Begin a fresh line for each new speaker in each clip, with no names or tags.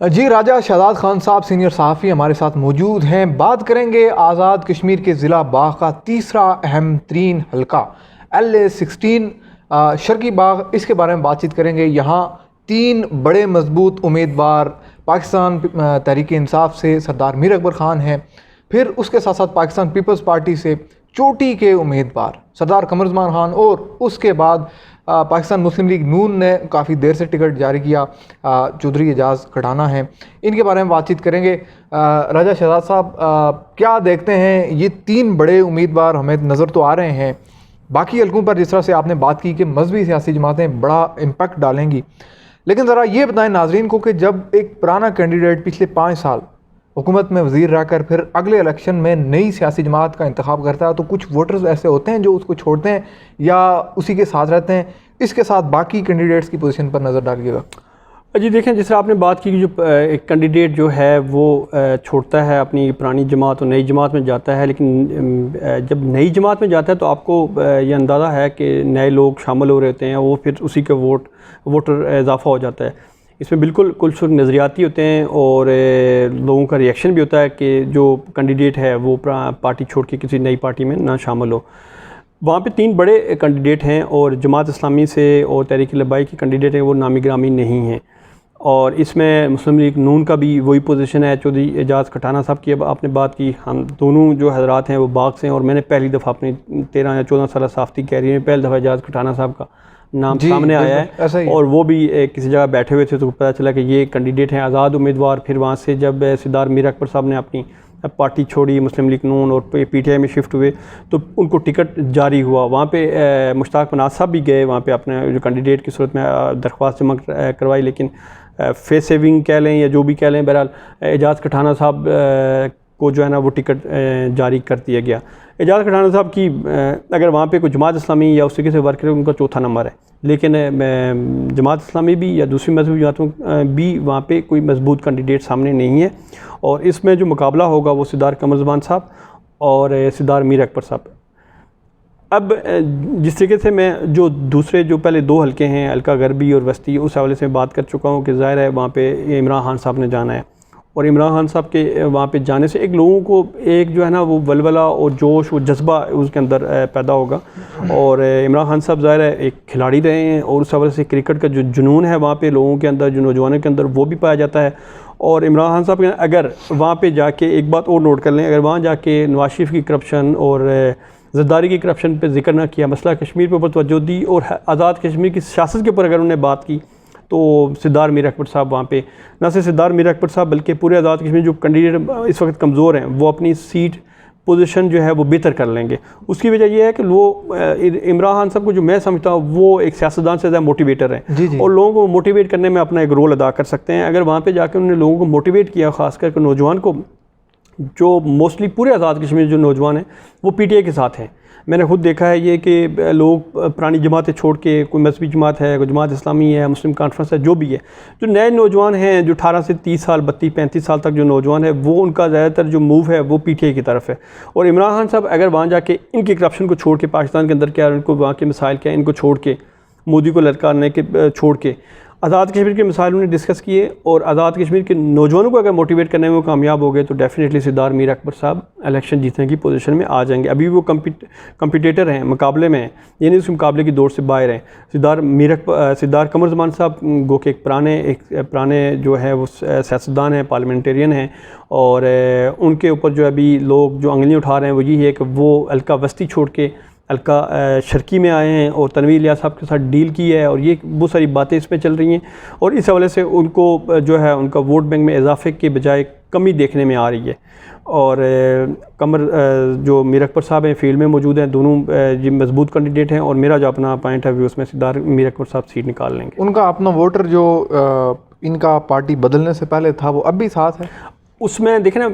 जी, राजा शहजाद खान साहब सीनियर सहाफ़ी हमारे साथ मौजूद हैं। बात करेंगे आज़ाद कश्मीर के ज़िला बाग का तीसरा अहम तरीन हल्का LA-16 शर्की बाग, इसके बारे में बातचीत करेंगे। यहाँ 3 बड़े मजबूत उम्मीदवार पाकिस्तान तहरीक इंसाफ से सरदार मीर अकबर ख़ान हैं, फिर उसके साथ साथ पाकिस्तान पीपल्स पार्टी से चोटी के उम्मीदवार सरदार कमर उज़्मान ख़ान, और उसके बाद पाकिस्तान मुस्लिम लीग नून ने काफ़ी देर से टिकट जारी किया, चौधरी एजाज कटाना है। इनके बारे में बातचीत करेंगे। राजा शहजाद साहब, क्या देखते हैं, ये 3 बड़े उम्मीदवार हमें नज़र तो आ रहे हैं, बाकी हल्कों पर जिस तरह से आपने बात की कि मजहबी सियासी जमातें बड़ा इम्पैक्ट डालेंगी, लेकिन ज़रा ये बताएं नाजरीन को कि जब एक पुराना कैंडिडेट पिछले 5 साल हुकूमत में वज़ीर रहकर फिर अगले इलेक्शन में नई सियासी जमात का इंतखाब करता है, तो कुछ वोटर्स ऐसे होते हैं जो उसको छोड़ते हैं या उसी के साथ रहते हैं। इसके साथ बाकी कैंडिडेट्स की पोजीशन पर नज़र डालिएगा।
जी देखें, जिस तरह आपने बात की कि जो एक कैंडिडेट जो है वो छोड़ता है अपनी पुरानी जमात और नई जमात में जाता है, लेकिन जब नई जमात में जाता है तो आपको ये अंदाज़ा है कि नए लोग शामिल हो रहे होते हैं, वो फिर उसी का वोटर इजाफा हो जाता है। इसमें बिल्कुल कुछ नज़रियाती होते हैं और लोगों का रिएक्शन भी होता है कि जो कैंडिडेट है वो पार्टी छोड़ के किसी नई पार्टी में ना शामिल हो। वहाँ पे 3 बड़े कैंडिडेट हैं और जमात इस्लामी से और तहरीक लबाई के कैंडिडेट हैं, वो नामी ग्रामी नहीं हैं। और इसमें मुस्लिम लीग नून का भी वही पोजीशन है। चौधरी एजाज कटाना साहब की अब आपने बात की, हम दोनों जो हजरात हैं वो बाग से हैं, और मैंने पहली दफ़ा अपनी 13 या 14 साल सहाफ़ती कैरियर में पहली दफ़ा एजाज कटाना साहब का नाम सामने आया है, और वो भी किसी जगह बैठे हुए थे तो पता चला कि ये कैंडिडेट हैं आज़ाद उम्मीदवार। फिर वहाँ से जब सरदार मीर अकबर साहब ने अपनी पार्टी छोड़ी, मुस्लिम लीग नून और PTI में शिफ्ट हुए, तो उनको टिकट जारी हुआ। वहाँ पे मुश्ताक मनाज साहब भी गए, वहाँ पे अपने जो कैंडिडेट की सूरत में दरख्वास्त जमा करवाई, लेकिन फेस सेविंग कह लें या जो भी कह लें, बहरहाल एजाज कटाना साहब को जो है ना वो टिकट जारी कर दिया गया। एजाज कटाना साहब की अगर वहाँ पे कोई जमात इस्लामी या उस तरीके से वर्क करे, उनका चौथा नंबर है, लेकिन जमात इस्लामी भी या दूसरी मजहबी जमातों भी वहाँ पे कोई मजबूत कैंडिडेट सामने नहीं है। और इसमें जो मुकाबला होगा वो सरदार कमर उज़्मान साहब और सरदार मीर अकबर साहब। अब जिस तरीके से मैं जो दूसरे जो पहले 2 हल्के हैं, हल्का गरबी और वस्ती, उस हवाले से बात कर चुका हूँ कि ज़ाहिर है वहाँ पे इमरान खान साहब ने जाना है, और इमरान खान साहब के वहाँ पे जाने से एक लोगों को एक जो है ना वो वलवला और जोश और जज्बा उसके अंदर पैदा होगा। और इमरान खान साहब ज़ाहिर है एक खिलाड़ी रहे हैं, और उस हवाले से क्रिकेट का जो जुनून है वहाँ पे लोगों के अंदर, जो नौजवानों के अंदर, वो भी पाया जाता है। और इमरान खान साहब अगर वहाँ पे जाके एक बात और नोट कर लें, अगर वहाँ जाके नवाज शरीफ की करप्शन और ज़रदारी की करप्शन पे जिक्र ना किया, मसला कश्मीर पर तवज्जो दी और आज़ाद कश्मीर की सियासत के ऊपर अगर उन्होंने बात की, तो सरदार मीर अकबर साहब वहाँ पे न सिर्फ सरदार मीर अकबर साहब बल्कि पूरे आज़ाद कश्मीर जो कैंडिडेट इस वक्त कमज़ोर हैं, वो अपनी सीट पोजीशन जो है वो बेहतर कर लेंगे। उसकी वजह यह है कि वो इमरान खान साहब को जो मैं समझता हूँ वो एक सियासतदान से ज़्यादा मोटिवेटर हैं, और लोगों को मोटिवेट करने में अपना एक रोल अदा कर सकते हैं। अगर वहाँ पे जाकर उन्होंने लोगों को मोटिवेट किया, ख़ासकर नौजवान को, जो मोस्टली पूरे आज़ाद कश्मीर जो नौजवान हैं वो PTI के साथ हैं। मैंने खुद देखा है ये कि लोग पुरानी जमातें छोड़ के, कोई मजहबी जमात है, कोई जमात इस्लामी है, मुस्लिम कॉन्फ्रेंस है, जो भी है, जो नए नौजवान हैं जो 18 से 30 साल 32-35 साल तक जो नौजवान है, वो उनका ज़्यादातर जो मूव है वो PTI की तरफ है। और इमरान खान साहब अगर वहाँ जाके इनकी करप्शन को छोड़ के, पाकिस्तान के अंदर क्या इनको वहाँ के मसाइल क्या इनको छोड़ के, मोदी को ललकारने के छोड़ के आज़ाद कश्मीर के मसाइल उन्होंने डिस्कस किए, और आज़ाद कश्मीर के नौजवानों को अगर मोटिवेट करने में वो कामयाब हो गए, तो डेफिनेटली सरदार मीर अकबर साहब इलेक्शन जीतने की पोजीशन में आ जाएंगे। अभी वो कंपीटेटर हैं, मुकाबले में हैं, यानी उस मुकाबले की दौर से बाहर हैं। सरदार कमर उज़्मान साहब गो के एक पुराने जो है वो सियासतदान हैं, पार्लियामेंटेरियन हैं, और उनके ऊपर जो अभी लोग जो अंगलियाँ उठा रहे हैं वो यही है कि वो हल्का वस्ती छोड़ के हल्का शर्की में आए हैं और तनवीर इलियास साहब के साथ डील की है, और ये बहुत सारी बातें इसमें चल रही हैं, और इस हवाले से उनको जो है उनका वोट बैंक में इजाफे के बजाय कमी देखने में आ रही है। और कमर जो मीर अकबर साहब हैं फील्ड में मौजूद हैं, दोनों ये मजबूत कैंडिडेट हैं, और मेरा जो अपना पॉइंट है व्यू उसमें सरदार मीर अकबर साहब सीट निकाल लेंगे।
उनका अपना वोटर जो इनका पार्टी बदलने से पहले था वो अब भी साथ है।
उसमें देखें ना,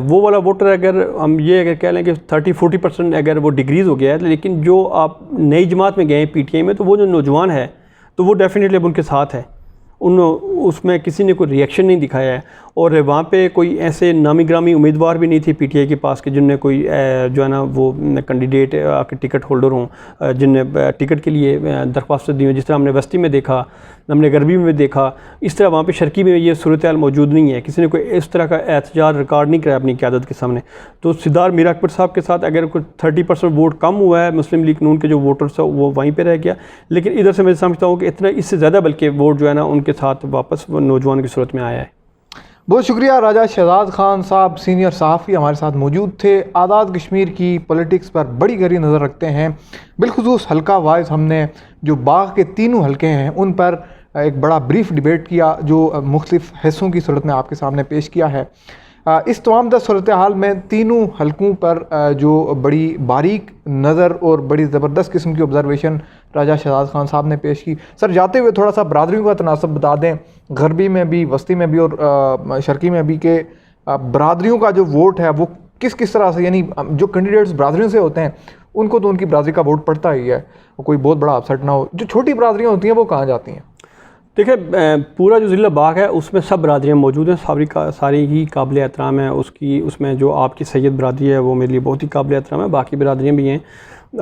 वो वाला वोटर अगर हम ये अगर कह लें कि 30-40% अगर वो डिक्रीज़ हो गया है, लेकिन जो आप नई जमात में गए PTI में, तो वो जो नौजवान है तो वो डेफिनेटली अब उनके साथ है। उसमें किसी ने कोई रिएक्शन नहीं दिखाया है। और वहाँ पे कोई ऐसे नामी ग्रामी उम्मीदवार भी नहीं थी पीटीआई के पास कि जिनने कोई जो है ना वो कैंडिडेट आके टिकट होल्डर हों, जिनने टिकट के लिए दरख्वास्त दी हो। जिस तरह हमने वस्ती में देखा, हमने गरबी में देखा, इस तरह वहाँ पे शर्की में ये सूरत हाल मौजूद नहीं है। किसी ने कोई इस तरह का एहतजाज रिकॉर्ड नहीं कराया अपनी क़यादत के सामने। तो सरदार मीर अकबर साहब के साथ अगर कोई 30% वोट कम हुआ है, मुस्लिम लीग नून के जो वोटर्स है वो वहीं पे रह गया, लेकिन इधर से मैं समझता हूँ कि इतना इससे ज़्यादा बल्कि वोट जो है ना उनके साथ वापस नौजवान की सूरत में आया है।
बहुत शुक्रिया राजा शहजाद खान साहब, सीनियर सहाफ़ी हमारे साथ मौजूद थे। आज़ाद कश्मीर की पॉलिटिक्स पर बड़ी गहरी नज़र रखते हैं। बिलखुसूस हल्का वाइज हमने जो बाग के तीनों हल्के हैं उन पर एक बड़ा ब्रीफ डिबेट किया, जो मुख्तलिफ़ हिस्सों की सूरत में आपके सामने पेश किया है। इस तमाम सूरत हाल में तीनों हलकों पर जो बड़ी बारीक नज़र और बड़ी ज़बरदस्त किस्म की ऑब्ज़रवेशन राजा शहजाद खान साहब ने पेश की। सर, जाते हुए थोड़ा सा बरादरियों का तनासब बता दें, गरबी में भी, वस्ती में भी और शर्की में भी, के बरादरियों का जो वोट है वो किस किस तरह से, यानी जो कैंडिडेट्स बरादरियों से होते हैं उनको तो उनकी बरादरी का वोट पड़ता ही है, कोई बहुत बड़ा अपसेट ना हो। जो छोटी बरादरियाँ होती हैं वो कहाँ जाती हैं?
देखिए, पूरा जो ज़िला बाग है उसमें सब बरादरियाँ मौजूद हैं, सारी ही काबिल एहतराम है। उसमें जो आपकी सैयद बरादरी है वो मेरे लिए बहुत ही काबिल एहतराम है, बाकी बरादरियाँ भी हैं।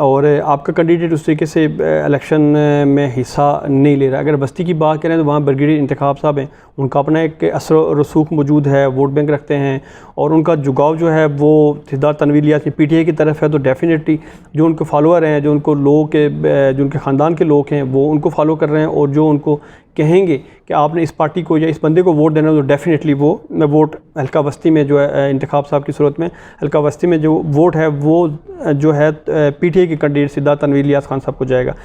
और आपका कैंडिडेट उस तरीके से इलेक्शन में हिस्सा नहीं ले रहा। अगर बस्ती की बात करें तो वहाँ ब्रिगेडियर इंतखाब साहब हैं, उनका अपना एक असर और रसूख मौजूद है, वोट बैंक रखते हैं, और उनका झुकाव जो है वो सिद्धार तनवीलिया की पीटीआई की तरफ है। तो डेफिनेटली जो उनके फॉलोअर हैं, जो उनके ख़ानदान के लोग हैं वो उनको फॉलो कर रहे हैं, और जो उनको कहेंगे कि आपने इस पार्टी को या इस बंदे को वोट देना, तो डेफिनेटली वो वोट हल्का बस्ती में जो है इंतखाब साहब की सूरत में हल्का बस्ती में जो वोट है वो जो है पीटीआई के कैंडिडेट सिद्धार्थ तनवीर इलियास खान साहब को जाएगा।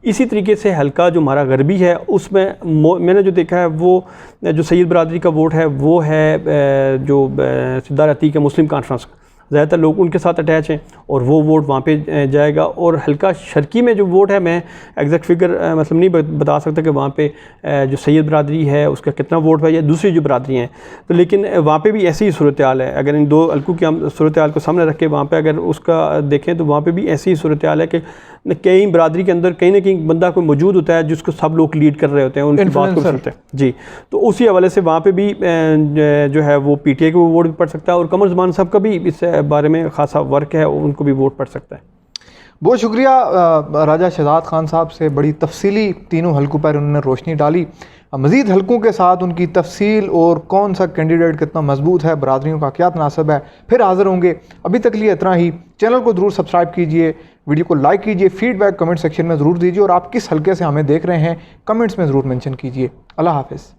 इसी तरीके से हल्का जो हमारा गरबी है उसमें मैंने जो देखा है वो जो सैयद बरादरी का वोट है वो है जो सिद्धार अतीक है मुस्लिम कॉन्फ्रेंस, ज़्यादातर लोग उनके साथ अटैच हैं और वो वोट वहाँ पे जाएगा। और हल्का शर्की में जो वोट है, मैं एग्जैक्ट फिगर मतलब नहीं बता सकता कि वहाँ पे जो सैयद बरादरी है उसका कितना वोट है या दूसरी जो बरादरी हैं, तो लेकिन वहाँ पे भी ऐसी ही सूरत हाल है। अगर इन दो हल्कों की हम सूरत हाल को सामने रख के वहाँ पर अगर उसका देखें तो वहाँ पर भी ऐसी ही सूरत हाल है कि कई बरादरी के अंदर कहीं ना कहीं बंदा कोई मौजूद होता है जिसको सब लोग लीड कर रहे होते हैं, उनकी बात को सुनते हैं जी। तो उसी हवाले से वहाँ पे भी जो है वो पीटीआई को वोट भी पड़ सकता है, और कमर ज़मान साहब का भी इस बारे में खासा वर्क है, उनको भी वोट पड़ सकता है।
बहुत शुक्रिया राजा शहजाद खान साहब से, बड़ी तफसीली तीनों हलकों पर उन्होंने रोशनी डाली। मज़ीद हलकों के साथ उनकी तफसील और कौन सा कैंडिडेट कितना मजबूत है, बरादरियों का क्या तनासब है, फिर हाज़िर होंगे। अभी तक लिए इतना ही। चैनल को ज़रूर सब्सक्राइब कीजिए, वीडियो को लाइक कीजिए, फीडबैक कमेंट सेक्शन में ज़रूर दीजिए, और आप किस हलके से हमें देख रहे हैं कमेंट्स में ज़रूर मेंशन कीजिए। अल्लाह हाफ़िज़।